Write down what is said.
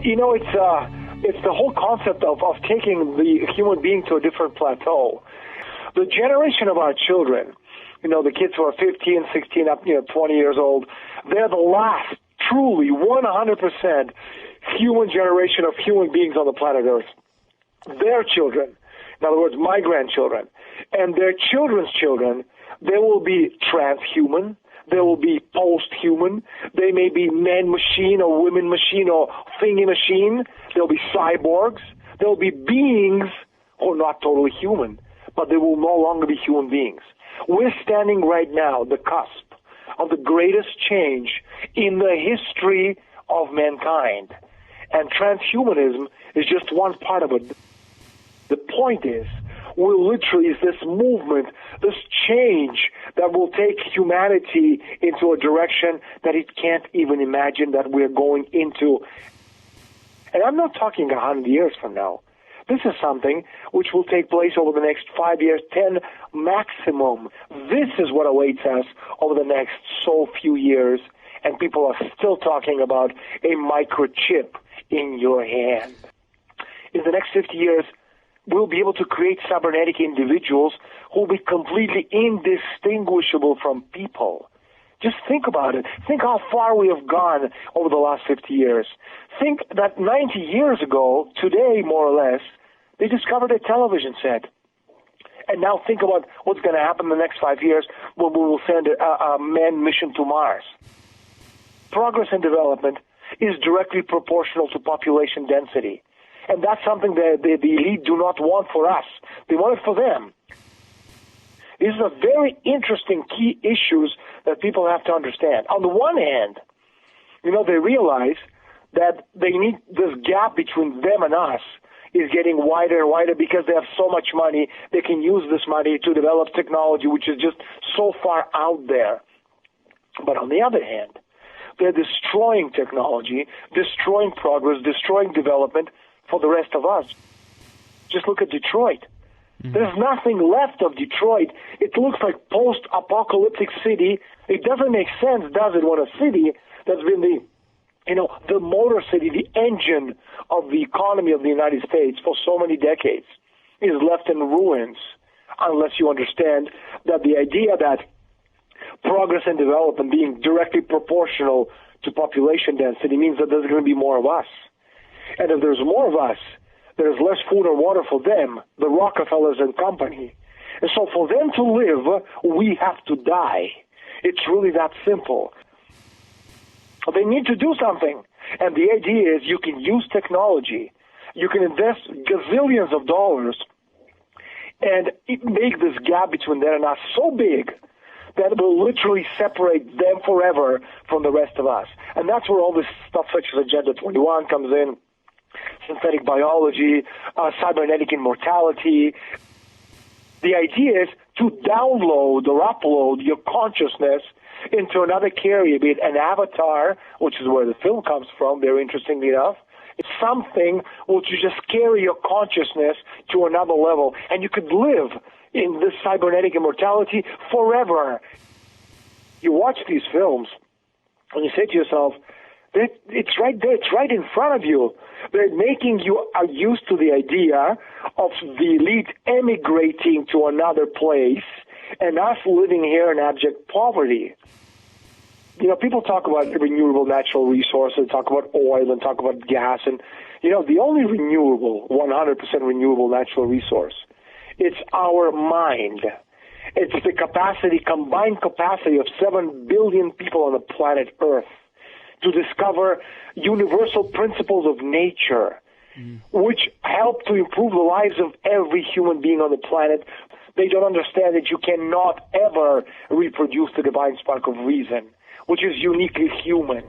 It's the whole concept of taking the human being to a different plateau. The generation of our children, the kids who are 15, 16, up, 20 years old, they're the last, truly, 100% human generation of human beings on the planet Earth. Their children, in other words, my grandchildren, and their children's children, they will be transhuman. They will be post-human. They may be man-machine or women-machine or thingy-machine. They'll be cyborgs. They'll be beings who are not totally human, but they will no longer be human beings. We're standing right now at the cusp of the greatest change in the history of mankind. And transhumanism is just one part of it. The point is, is this movement, this change that will take humanity into a direction that it can't even imagine that we're going into. And I'm not talking 100 years from now. This is something which will take place over the next 5 years, 10 maximum. This is what awaits us over the next so few years, and people are still talking about a microchip in your hand. In the next 50 years, we'll be able to create cybernetic individuals who will be completely indistinguishable from people. Just think about it. Think how far we have gone over the last 50 years. Think that 90 years ago, today more or less, they discovered a television set. And now think about what's going to happen in the next 5 years when we will send a manned mission to Mars. Progress and development is directly proportional to population density. And that's something that the elite do not want for us. They want it for them. These are very interesting key issues that people have to understand. On the one hand, they realize that they need this gap between them and us is getting wider and wider because they have so much money. They can use this money to develop technology which is just so far out there. But on the other hand, they're destroying technology, destroying progress, destroying development for the rest of us. Just look at Detroit. There's nothing left of Detroit. It looks like post-apocalyptic city. It doesn't make sense, does it, when a city that's been the motor city, the engine of the economy of the United States for so many decades is left in ruins, unless you understand that the idea that progress and development being directly proportional to population density means that there's going to be more of us. And if there's more of us, there's less food or water for them, the Rockefellers and company. And so for them to live, we have to die. It's really that simple. They need to do something. And the idea is you can use technology. You can invest gazillions of dollars and make this gap between them and us so big that it will literally separate them forever from the rest of us. And that's where all this stuff such as Agenda 21 comes in. Synthetic biology, cybernetic immortality. The idea is to download or upload your consciousness into another carrier, be it an avatar, which is where the film comes from, very interestingly enough. It's something which you just carry your consciousness to another level, and you could live in this cybernetic immortality forever. You watch these films, and you say to yourself, it's right there, it's right in front of you. They're making you are used to the idea of the elite emigrating to another place and us living here in abject poverty. People talk about renewable natural resources, talk about oil and talk about gas, and the only renewable, 100% renewable natural resource, it's our mind. It's the combined capacity of 7 billion people on the planet Earth to discover universal principles of nature, which help to improve the lives of every human being on the planet. They don't understand that you cannot ever reproduce the divine spark of reason, which is uniquely human.